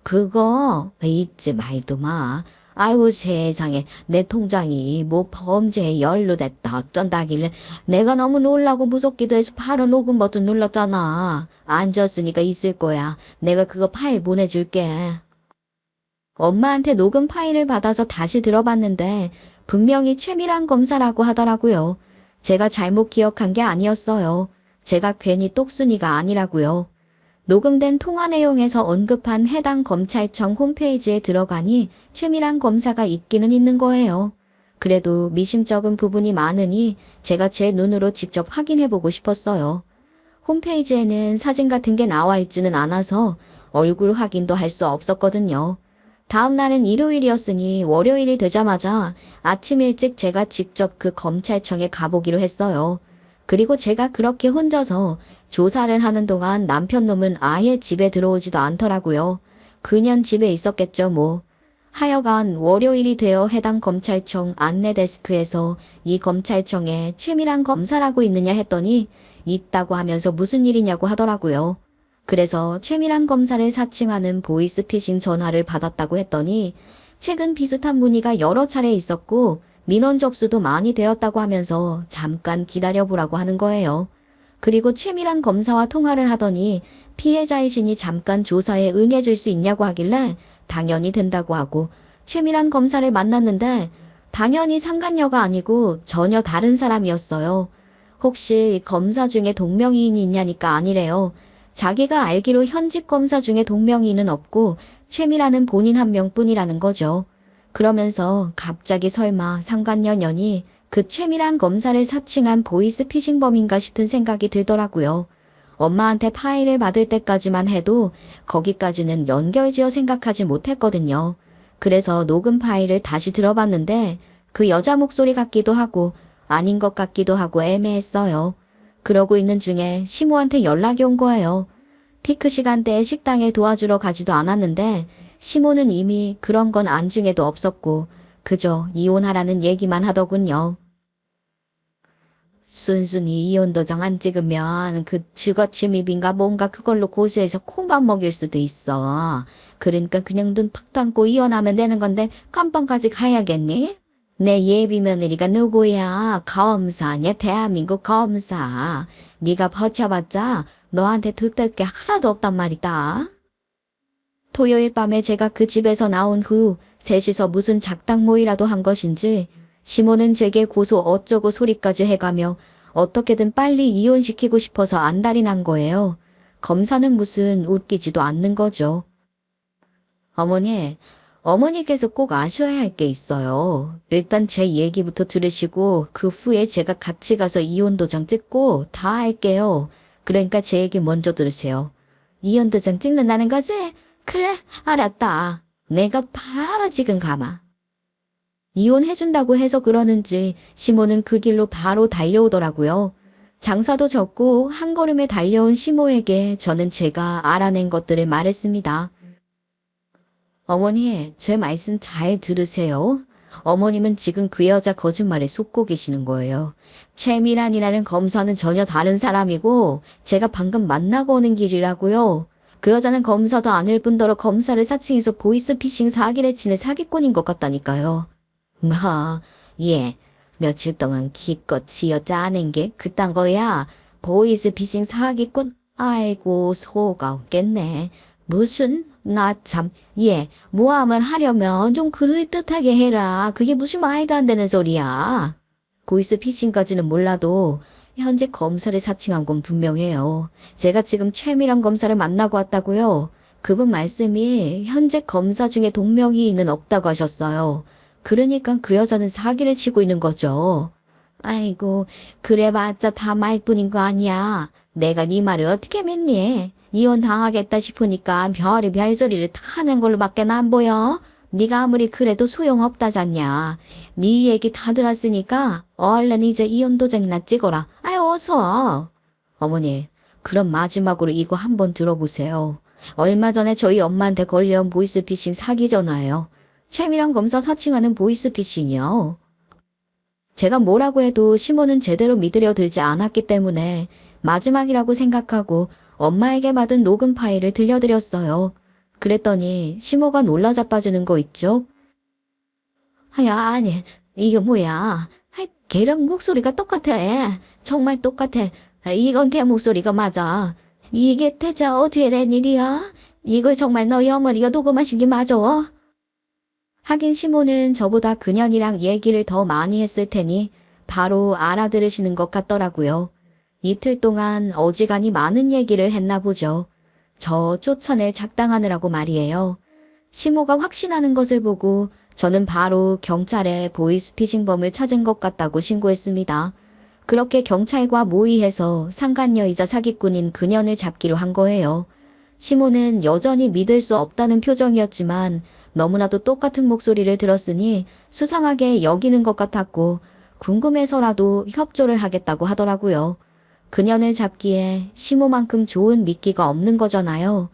그거 잊지 말도 마. 아이고 세상에 내 통장이 뭐 범죄에 연루됐다 어쩐다길래 내가 너무 놀라고 무섭기도 해서 바로 녹음 버튼 눌렀잖아. 앉았으니까 있을 거야. 내가 그거 파일 보내줄게. 엄마한테 녹음 파일을 받아서 다시 들어봤는데 분명히 최미란 검사라고 하더라고요. 제가 잘못 기억한 게 아니었어요. 제가 괜히 똑순이가 아니라고요. 녹음된 통화 내용에서 언급한 해당 검찰청 홈페이지에 들어가니 최미란 검사가 있기는 있는 거예요. 그래도 미심쩍은 부분이 많으니 제가 제 눈으로 직접 확인해보고 싶었어요. 홈페이지에는 사진 같은 게 나와 있지는 않아서 얼굴 확인도 할 수 없었거든요. 다음 날은 일요일이었으니 월요일이 되자마자 아침 일찍 제가 직접 그 검찰청에 가보기로 했어요. 그리고 제가 그렇게 혼자서 조사를 하는 동안 남편 놈은 아예 집에 들어오지도 않더라고요. 그냥 집에 있었겠죠 뭐. 하여간 월요일이 되어 해당 검찰청 안내 데스크에서 이 검찰청에 최미란 검사라고 있느냐 했더니 있다고 하면서 무슨 일이냐고 하더라고요. 그래서 최미란 검사를 사칭하는 보이스피싱 전화를 받았다고 했더니 최근 비슷한 문의가 여러 차례 있었고 민원 접수도 많이 되었다고 하면서 잠깐 기다려보라고 하는 거예요. 그리고 최미란 검사와 통화를 하더니 피해자이시니 잠깐 조사에 응해줄 수 있냐고 하길래 당연히 된다고 하고 최미란 검사를 만났는데 당연히 상간녀가 아니고 전혀 다른 사람이었어요. 혹시 검사 중에 동명이인이 있냐니까 아니래요. 자기가 알기로 현직 검사 중에 동명이인은 없고 최미라는 본인 한 명뿐이라는 거죠. 그러면서 갑자기 설마 상간녀년이 그 최미란 검사를 사칭한 보이스피싱범인가 싶은 생각이 들더라고요. 엄마한테 파일을 받을 때까지만 해도 거기까지는 연결지어 생각하지 못했거든요. 그래서 녹음 파일을 다시 들어봤는데 그 여자 목소리 같기도 하고 아닌 것 같기도 하고 애매했어요. 그러고 있는 중에 시모한테 연락이 온 거예요. 피크 시간대에 식당에 도와주러 가지도 않았는데 시모는 이미 그런 건 안중에도 없었고 그저 이혼하라는 얘기만 하더군요. 순순히 이혼 도장 안 찍으면 그 주거침입인가 뭔가 그걸로 고소해서 콩밥 먹일 수도 있어. 그러니까 그냥 눈 팍 감고 이혼하면 되는 건데 깜빵까지 가야겠니? 내 예비 며느리가 누구야? 검사냐? 대한민국 검사. 네가 버텨봤자 너한테 득될 게 하나도 없단 말이다. 토요일 밤에 제가 그 집에서 나온 후 셋이서 무슨 작당 모의라도 한 것인지 시모는 제게 고소 어쩌고 소리까지 해가며 어떻게든 빨리 이혼시키고 싶어서 안달이 난 거예요. 검사는 무슨 웃기지도 않는 거죠. 어머니께서 꼭 아셔야 할 게 있어요. 일단 제 얘기부터 들으시고 그 후에 제가 같이 가서 이혼 도장 찍고 다 할게요. 그러니까 제 얘기 먼저 들으세요. 이혼 도장 찍는다는 거지? 그래, 알았다. 내가 바로 지금 가마. 이혼해준다고 해서 그러는지 시모는 그 길로 바로 달려오더라고요. 장사도 접고 한 걸음에 달려온 시모에게 저는 제가 알아낸 것들을 말했습니다. 어머니, 제 말씀 잘 들으세요. 어머님은 지금 그 여자 거짓말에 속고 계시는 거예요. 최미란이라는 검사는 전혀 다른 사람이고 제가 방금 만나고 오는 길이라고요. 그 여자는 검사도 아닐 뿐더러 검사를 사칭해서 보이스피싱 사기를 치는 사기꾼인 것 같다니까요. 예. 며칠 동안 기껏 지어 짜낸 게 그딴 거야. 보이스피싱 사기꾼? 아이고, 소가 없겠네. 무슨? 나 참, 모함을 하려면 좀 그럴듯하게 해라. 그게 무슨 말도 안 되는 소리야. 보이스피싱까지는 몰라도 현재 검사를 사칭한 건 분명해요. 제가 지금 최미란 검사를 만나고 왔다고요. 그분 말씀이 현재 검사 중에 동명이인은 없다고 하셨어요. 그러니까 그 여자는 사기를 치고 있는 거죠. 아이고, 그래봤자 다 말뿐인 거 아니야. 내가 네 말을 어떻게 믿니? 이혼 당하겠다 싶으니까 별의별 소리를 다 하는 걸로밖에 안 보여. 네가 아무리 그래도 소용없다잖냐. 네 얘기 다 들었으니까 얼른 이제 이혼 도장이나 찍어라. 아유, 어서. 어머니, 그럼 마지막으로 이거 한번 들어보세요. 얼마 전에 저희 엄마한테 걸려온 보이스피싱 사기 전화예요. 최미란 검사 사칭하는 보이스피싱이요. 제가 뭐라고 해도 시모는 제대로 믿으려 들지 않았기 때문에 마지막이라고 생각하고 엄마에게 받은 녹음 파일을 들려드렸어요. 그랬더니 시모가 놀라 자빠지는 거 있죠? 아니, 이게 뭐야. 걔랑 목소리가 똑같아. 정말 똑같아. 이건 걔 목소리가 맞아. 이게 대체 어떻게 된 일이야? 이걸 정말 너희 어머니가 녹음하신 게 맞아? 하긴 시모는 저보다 그년이랑 얘기를 더 많이 했을 테니 바로 알아들으시는 것 같더라고요. 이틀 동안 어지간히 많은 얘기를 했나 보죠. 저 쫓아낼 작당하느라고 말이에요. 시모가 확신하는 것을 보고 저는 바로 경찰에 보이스피싱범을 찾은 것 같다고 신고했습니다. 그렇게 경찰과 모의해서 상간녀이자 사기꾼인 그년을 잡기로 한 거예요. 시모는 여전히 믿을 수 없다는 표정이었지만 너무나도 똑같은 목소리를 들었으니 수상하게 여기는 것 같았고 궁금해서라도 협조를 하겠다고 하더라고요. 그년을 잡기에 시모만큼 좋은 미끼가 없는 거잖아요.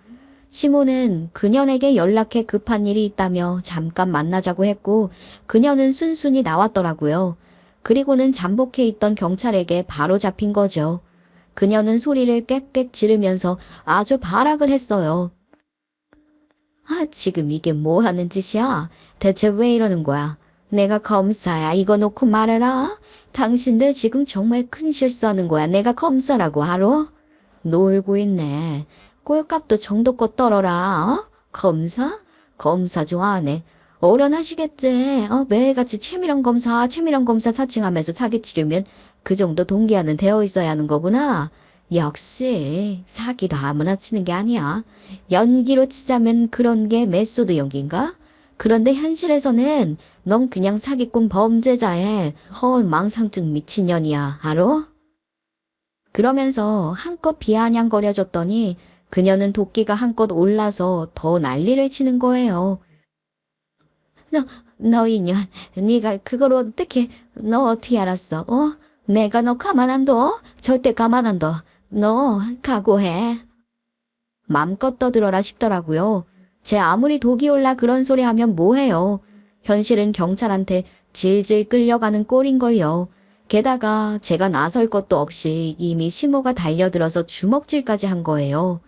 시모는 그년에게 연락해 급한 일이 있다며 잠깐 만나자고 했고 그년은 순순히 나왔더라고요. 그리고는 잠복해 있던 경찰에게 바로 잡힌 거죠. 그년은 소리를 꽥꽥 지르면서 아주 발악을 했어요. 지금 이게 뭐 하는 짓이야? 대체 왜 이러는 거야? 내가 검사야. 이거 놓고 말해라. 당신들 지금 정말 큰 실수하는 거야. 내가 검사라고 알아? 놀고 있네. 꼴값도 정도껏 떨어라. 검사? 검사 좋아하네. 어련하시겠지. 매일같이 최미란 검사 사칭하면서 사기 치려면 그 정도 동기화는 되어 있어야 하는 거구나. 역시 사기도 아무나 치는 게 아니야. 연기로 치자면 그런 게 메소드 연기인가? 그런데 현실에서는 넌 그냥 사기꾼 범죄자의 허망상증 미친년이야. 알아? 그러면서 한껏 비아냥거려줬더니 그녀는 도끼가 한껏 올라서 더 난리를 치는 거예요. 너, 너 이년, 네가 그걸 어떻게, 너 어떻게 알았어? 어? 내가 너 가만 안 둬? 절대 가만 안 둬. 너 각오해. 맘껏 떠들어라 싶더라고요. 제 아무리 독이 올라 그런 소리 하면 뭐해요. 현실은 경찰한테 질질 끌려가는 꼴인걸요. 게다가 제가 나설 것도 없이 이미 시모가 달려들어서 주먹질까지 한 거예요.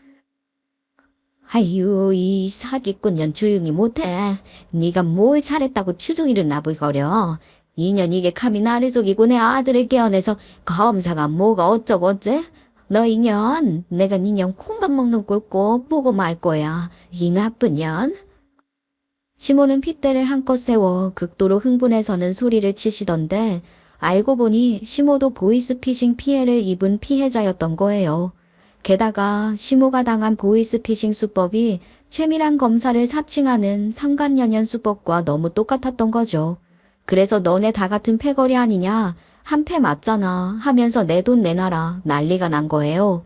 아유, 이 사기꾼년 조용히 못해. 네가 뭘 잘했다고 추종이를 나불거려. 이년 이게 감히 나를 속이고 내 아들을 깨어내서 검사가 뭐가 어쩌고 어째? 너 이년 내가 니년 콩밥 먹는 꼴 꼭 보고 말 거야. 이 나쁜 년. 시모는 핏대를 한껏 세워 극도로 흥분해서는 소리를 치시던데 알고 보니 시모도 보이스피싱 피해를 입은 피해자였던 거예요. 게다가 시모가 당한 보이스피싱 수법이 최미란 검사를 사칭하는 상간년연 수법과 너무 똑같았던 거죠. 그래서 너네 다 같은 패거리 아니냐? 한 패 맞잖아 하면서 내 돈 내놔라 난리가 난 거예요.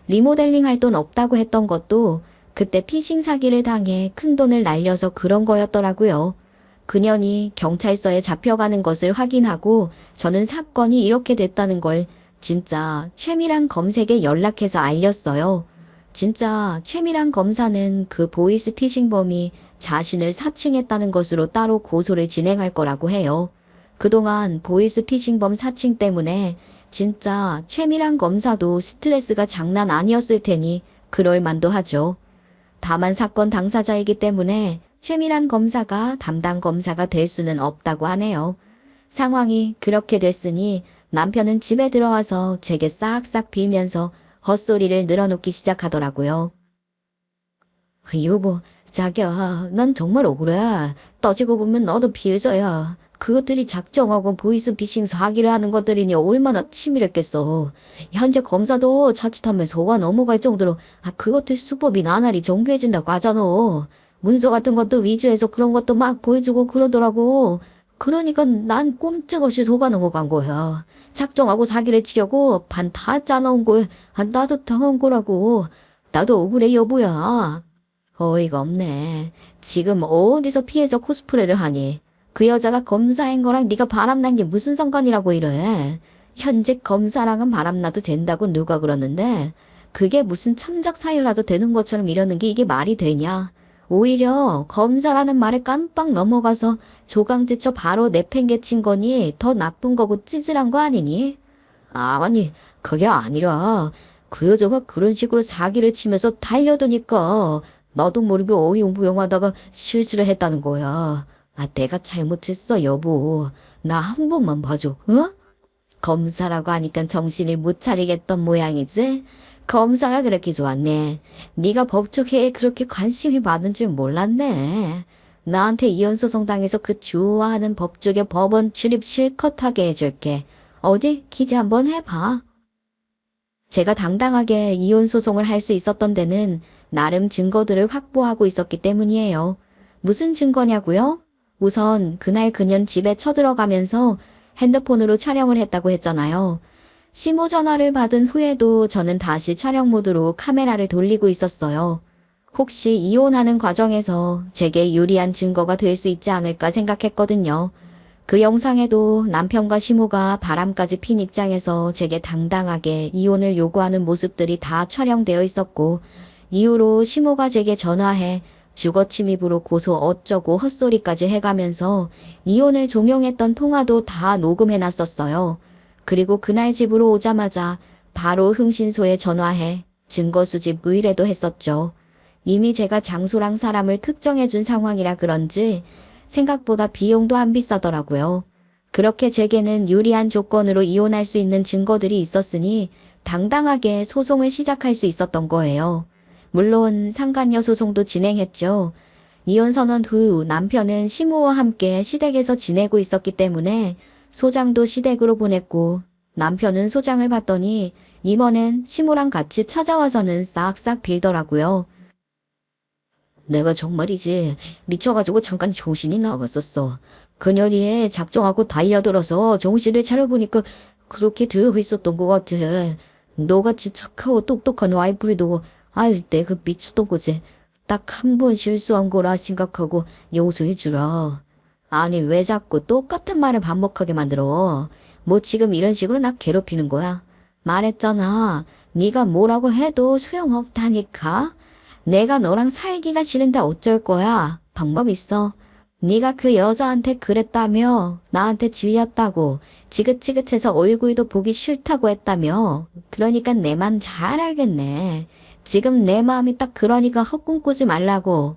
리모델링 할 돈 없다고 했던 것도 그때 피싱 사기를 당해 큰 돈을 날려서 그런 거였더라고요. 그년이 경찰서에 잡혀가는 것을 확인하고 저는 사건이 이렇게 됐다는 걸 진짜 최미란 검색에 연락해서 알렸어요. 진짜 최미란 검사는 그 보이스피싱범이 자신을 사칭했다는 것으로 따로 고소를 진행할 거라고 해요. 그동안 보이스피싱범 사칭 때문에 진짜 최미란 검사도 스트레스가 장난 아니었을 테니 그럴 만도 하죠. 다만 사건 당사자이기 때문에 최미란 검사가 담당 검사가 될 수는 없다고 하네요. 상황이 그렇게 됐으니 남편은 집에 들어와서 제게 싹싹 빌면서 헛소리를 늘어놓기 시작하더라고요. 여보, 자기야, 난 정말 억울해. 따지고 보면 너도 피해자야. 그것들이 작정하고 보이스피싱 사기를 하는 것들이니 얼마나 치밀했겠어. 현재 검사도 자칫하면 속아 넘어갈 정도로 그것들 수법이 나날이 정교해진다고 하잖아. 문서 같은 것도 위조해서 그런 것도 막 보여주고 그러더라고. 그러니까 난 꼼짝없이 속아 넘어간 거야. 작정하고 사기를 치려고 반 다 짜놓은 걸 나도 당한 거라고. 나도 억울해 여보야. 어이가 없네. 지금 어디서 피해자 코스프레를 하니? 그 여자가 검사인 거랑 네가 바람난 게 무슨 상관이라고 이래. 현직 검사랑은 바람나도 된다고 누가 그러는데 그게 무슨 참작 사유라도 되는 것처럼 이러는 게 이게 말이 되냐. 오히려 검사라는 말에 깜빡 넘어가서 조강지쳐 바로 내팽개친 거니 더 나쁜 거고 찌질한 거 아니니? 아니 그게 아니라 그 여자가 그런 식으로 사기를 치면서 달려드니까 나도 모르게 어용부용하다가 실수를 했다는 거야. 내가 잘못했어 여보. 나 한 번만 봐줘. 어? 검사라고 하니까 정신을 못 차리겠던 모양이지? 검사가 그렇게 좋았네. 네가 법조계에 그렇게 관심이 많은 줄 몰랐네. 나한테 이혼소송 당해서 그 좋아하는 법조계 법원 출입 실컷 하게 해줄게. 어디 기재 한번 해봐. 제가 당당하게 이혼소송을 할 수 있었던 데는 나름 증거들을 확보하고 있었기 때문이에요. 무슨 증거냐고요? 우선 그날 그년 집에 쳐들어가면서 핸드폰으로 촬영을 했다고 했잖아요. 시모 전화를 받은 후에도 저는 다시 촬영 모드로 카메라를 돌리고 있었어요. 혹시 이혼하는 과정에서 제게 유리한 증거가 될 수 있지 않을까 생각했거든요. 그 영상에도 남편과 시모가 바람까지 핀 입장에서 제게 당당하게 이혼을 요구하는 모습들이 다 촬영되어 있었고 이후로 시모가 제게 전화해 주거침입으로 고소 어쩌고 헛소리까지 해가면서 이혼을 종용했던 통화도 다 녹음해놨었어요. 그리고 그날 집으로 오자마자 바로 흥신소에 전화해 증거 수집 의뢰도 했었죠. 이미 제가 장소랑 사람을 특정해준 상황이라 그런지 생각보다 비용도 안 비싸더라고요. 그렇게 제게는 유리한 조건으로 이혼할 수 있는 증거들이 있었으니 당당하게 소송을 시작할 수 있었던 거예요. 물론 상간녀 소송도 진행했죠. 이혼 선언 후 남편은 시모와 함께 시댁에서 지내고 있었기 때문에 소장도 시댁으로 보냈고 남편은 소장을 봤더니 이번엔 시모랑 같이 찾아와서는 싹싹 빌더라고요. 내가 정말이지 미쳐가지고 잠깐 정신이 나갔었어. 그녀리에 작정하고 달려들어서 정신을 차려보니까 그렇게 되어 있었던 것 같아. 너같이 착하고 똑똑한 와이프도 아유 내가 미쳤던 거지. 딱 한 번 실수한 거라 생각하고 용서해주라. 아니 왜 자꾸 똑같은 말을 반복하게 만들어. 뭐 지금 이런 식으로 나 괴롭히는 거야. 말했잖아. 네가 뭐라고 해도 소용없다니까. 내가 너랑 살기가 싫은데 어쩔 거야. 방법 있어. 네가 그 여자한테 그랬다며. 나한테 질렸다고. 지긋지긋해서 얼굴도 보기 싫다고 했다며. 그러니까 내 맘 잘 알겠네. 지금 내 마음이 딱 그러니까 헛꿈 꾸지 말라고.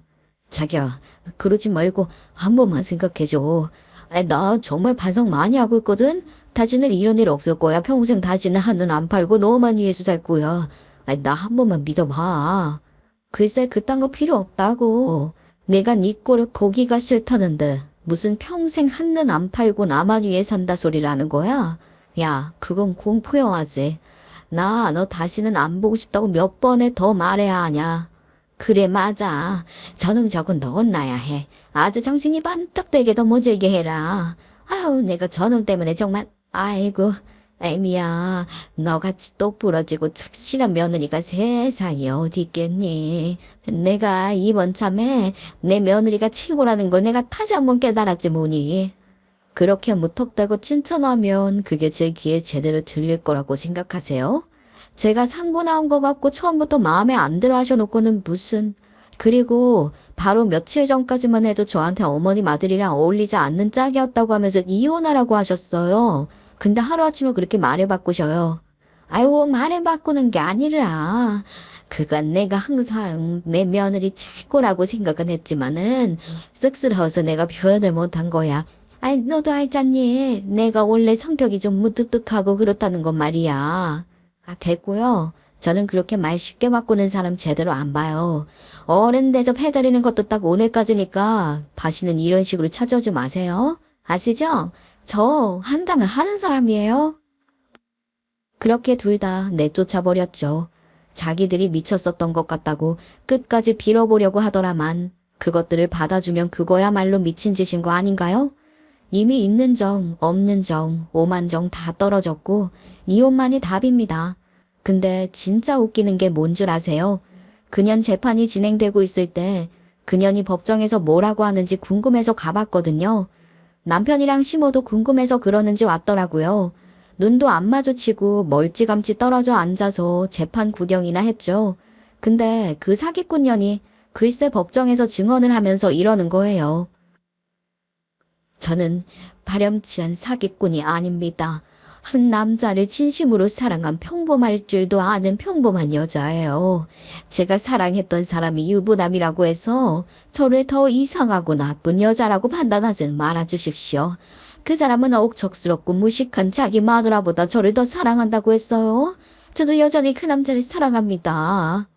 자기야, 그러지 말고 한 번만 생각해줘. 나 정말 반성 많이 하고 있거든? 다시는 이런 일 없을 거야. 평생 다시는 한눈 안 팔고 너만 위해서 살 거야. 나 한 번만 믿어봐. 글쎄 그딴 거 필요 없다고. 내가 네 꼴을 보기가 싫다는데 무슨 평생 한눈 안 팔고 나만 위해 산다 소리라는 거야? 야, 그건 공포 영화지. 나 너 다시는 안 보고 싶다고 몇 번에 더 말해야 하냐. 그래 맞아. 저놈 저건 너 혼나야 해. 아주 정신이 반짝 들게 더 모질게 해라. 아유 내가 저놈 때문에 정말 아이고 애미야 너같이 똑 부러지고 착실한 며느리가 세상에 어디 있겠니. 내가 이번 참에 내 며느리가 최고라는 걸 내가 다시 한번 깨달았지 뭐니. 그렇게 무턱대고 칭찬하면 그게 제 귀에 제대로 들릴 거라고 생각하세요? 제가 상고 나온 거 같고 처음부터 마음에 안 들어 하셔놓고는 무슨. 그리고 바로 며칠 전까지만 해도 저한테 어머님 아들이랑 어울리지 않는 짝이었다고 하면서 이혼하라고 하셨어요. 근데 하루아침에 그렇게 말을 바꾸셔요. 아유 말을 바꾸는 게 아니라 그간 내가 항상 내 며느리 최고라고 생각은 했지만은 쑥스러워서 내가 표현을 못한 거야. 아이 너도 알잖니. 내가 원래 성격이 좀 무뚝뚝하고 그렇다는 건 말이야. 아 됐고요. 저는 그렇게 말 쉽게 바꾸는 사람 제대로 안 봐요. 어른 돼서 패드리는 것도 딱 오늘까지니까 다시는 이런 식으로 찾아오지 마세요. 아시죠? 저 한다면 하는 사람이에요. 그렇게 둘 다 내쫓아 버렸죠. 자기들이 미쳤었던 것 같다고 끝까지 빌어보려고 하더라만 그것들을 받아주면 그거야말로 미친 짓인 거 아닌가요? 이미 있는 정, 없는 정, 오만 정 다 떨어졌고 이혼만이 답입니다. 근데 진짜 웃기는 게 뭔 줄 아세요? 그년 재판이 진행되고 있을 때 그년이 법정에서 뭐라고 하는지 궁금해서 가봤거든요. 남편이랑 시모도 궁금해서 그러는지 왔더라고요. 눈도 안 마주치고 멀찌감치 떨어져 앉아서 재판 구경이나 했죠. 근데 그 사기꾼년이 글쎄 법정에서 증언을 하면서 이러는 거예요. 저는 파렴치한 사기꾼이 아닙니다. 한 남자를 진심으로 사랑한 평범할 줄도 아는 평범한 여자예요. 제가 사랑했던 사람이 유부남이라고 해서 저를 더 이상하고 나쁜 여자라고 판단하진 말아주십시오. 그 사람은 억척스럽고 무식한 자기 마누라보다 저를 더 사랑한다고 했어요. 저도 여전히 그 남자를 사랑합니다.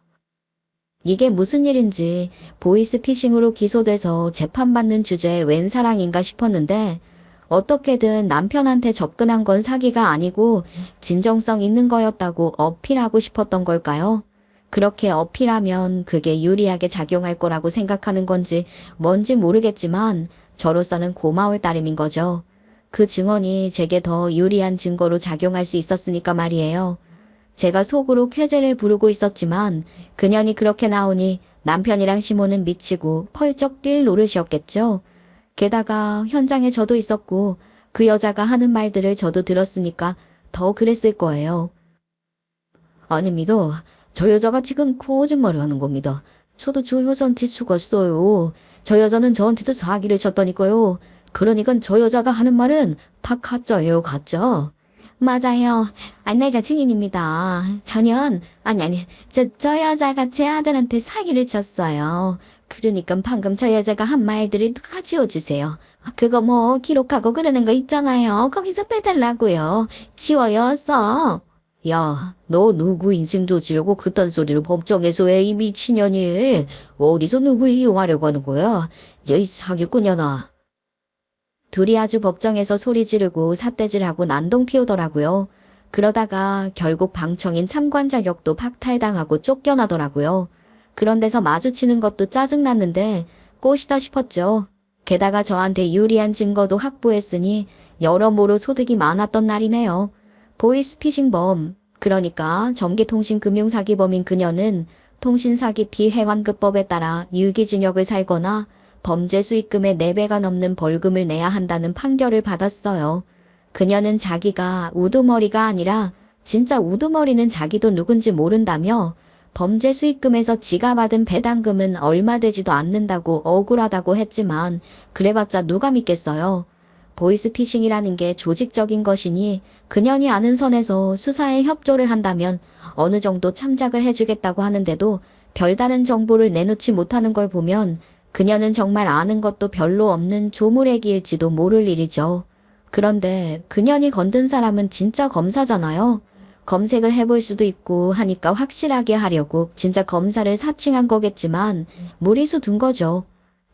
이게 무슨 일인지 보이스피싱으로 기소돼서 재판받는 주제에 웬 사랑인가 싶었는데 어떻게든 남편한테 접근한 건 사기가 아니고 진정성 있는 거였다고 어필하고 싶었던 걸까요? 그렇게 어필하면 그게 유리하게 작용할 거라고 생각하는 건지 뭔지 모르겠지만 저로서는 고마울 따름인 거죠. 그 증언이 제게 더 유리한 증거로 작용할 수 있었으니까 말이에요. 제가 속으로 쾌재를 부르고 있었지만 그년이 그렇게 나오니 남편이랑 시모는 미치고 펄쩍 뛸 노릇이었겠죠. 게다가 현장에 저도 있었고 그 여자가 하는 말들을 저도 들었으니까 더 그랬을 거예요. 아닙니다. 저 여자가 지금 거짓말을 하는 겁니다. 저도 저 여자한테 죽었어요. 저 여자는 저한테도 사기를 쳤다니까요. 그러니까 저 여자가 하는 말은 다 가짜예요, 가짜. 맞아요. 내가 증인입니다. 전현, 저 여자가 제 아들한테 사기를 쳤어요. 그러니까 방금 저 여자가 한 말들을 다 지워주세요. 그거 뭐 기록하고 그러는 거 있잖아요. 거기서 빼달라고요. 지워요, 써. 야, 너 누구 인생 조지려고 그딴 소리를 법정에서 해, 이 미친년이. 어디서 누굴 이용하려고 하는 거야? 이 사기꾼이야. 둘이 아주 법정에서 소리 지르고 삿대질하고 난동 피우더라고요. 그러다가 결국 방청인 참관 자격도 박탈당하고 쫓겨나더라고요. 그런 데서 마주치는 것도 짜증났는데 꽃이다 싶었죠. 게다가 저한테 유리한 증거도 확보했으니 여러모로 소득이 많았던 날이네요. 보이스피싱범, 그러니까 전기통신금융사기범인 그녀는 통신사기 비해완급법에 따라 유기징역을 살거나 범죄 수익금의 4배가 넘는 벌금을 내야 한다는 판결을 받았어요. 그녀는 자기가 우두머리가 아니라 진짜 우두머리는 자기도 누군지 모른다며 범죄 수익금에서 지가 받은 배당금은 얼마 되지도 않는다고 억울하다고 했지만 그래봤자 누가 믿겠어요. 보이스피싱이라는 게 조직적인 것이니 그년이 아는 선에서 수사에 협조를 한다면 어느 정도 참작을 해주겠다고 하는데도 별다른 정보를 내놓지 못하는 걸 보면 그녀는 정말 아는 것도 별로 없는 조물애기일지도 모를 일이죠. 그런데 그년이 건든 사람은 진짜 검사잖아요. 검색을 해볼 수도 있고 하니까 확실하게 하려고 진짜 검사를 사칭한 거겠지만 무리수 둔 거죠.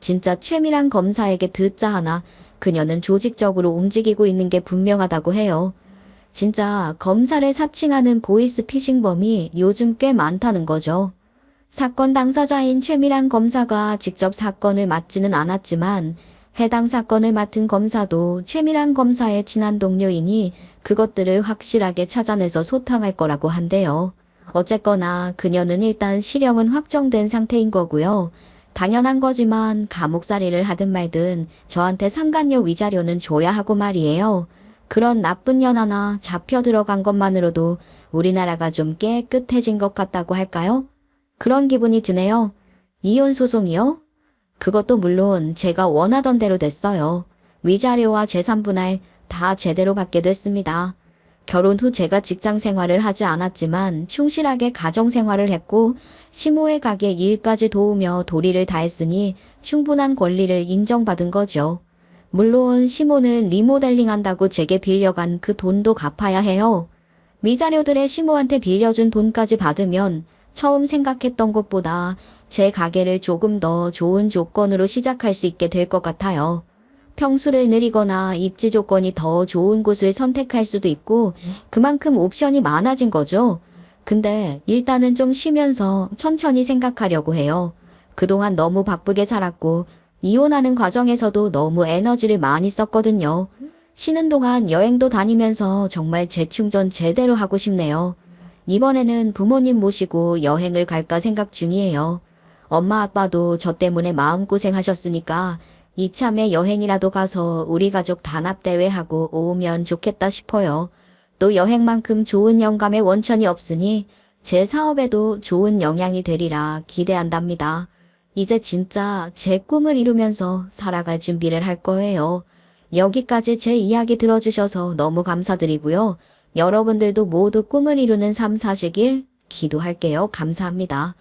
진짜 최밀한 검사에게 듣자 하나 그녀는 조직적으로 움직이고 있는 게 분명하다고 해요. 진짜 검사를 사칭하는 보이스피싱범이 요즘 꽤 많다는 거죠. 사건 당사자인 최밀한 검사가 직접 사건을 맡지는 않았지만 해당 사건을 맡은 검사도 최밀한 검사의 친한 동료이니 그것들을 확실하게 찾아내서 소탕할 거라고 한대요. 어쨌거나 그녀는 일단 실형은 확정된 상태인 거고요. 당연한 거지만 감옥살이를 하든 말든 저한테 상간녀 위자료는 줘야 하고 말이에요. 그런 나쁜 년 하나 잡혀 들어간 것만으로도 우리나라가 좀 깨끗해진 것 같다고 할까요? 그런 기분이 드네요. 이혼 소송이요? 그것도 물론 제가 원하던 대로 됐어요. 위자료와 재산분할 다 제대로 받게 됐습니다. 결혼 후 제가 직장 생활을 하지 않았지만 충실하게 가정 생활을 했고 시모의 가게 일까지 도우며 도리를 다했으니 충분한 권리를 인정받은 거죠. 물론 시모는 리모델링 한다고 제게 빌려간 그 돈도 갚아야 해요. 위자료들의 시모한테 빌려준 돈까지 받으면 처음 생각했던 것보다 제 가게를 조금 더 좋은 조건으로 시작할 수 있게 될 것 같아요. 평수를 늘리거나 입지 조건이 더 좋은 곳을 선택할 수도 있고 그만큼 옵션이 많아진 거죠. 근데 일단은 좀 쉬면서 천천히 생각하려고 해요. 그동안 너무 바쁘게 살았고 이혼하는 과정에서도 너무 에너지를 많이 썼거든요. 쉬는 동안 여행도 다니면서 정말 재충전 제대로 하고 싶네요. 이번에는 부모님 모시고 여행을 갈까 생각 중이에요. 엄마 아빠도 저 때문에 마음고생 하셨으니까 이참에 여행이라도 가서 우리 가족 단합대회하고 오면 좋겠다 싶어요. 또 여행만큼 좋은 영감의 원천이 없으니 제 사업에도 좋은 영향이 되리라 기대한답니다. 이제 진짜 제 꿈을 이루면서 살아갈 준비를 할 거예요. 여기까지 제 이야기 들어주셔서 너무 감사드리고요. 여러분들도 모두 꿈을 이루는 삶 사시길 기도할게요. 감사합니다.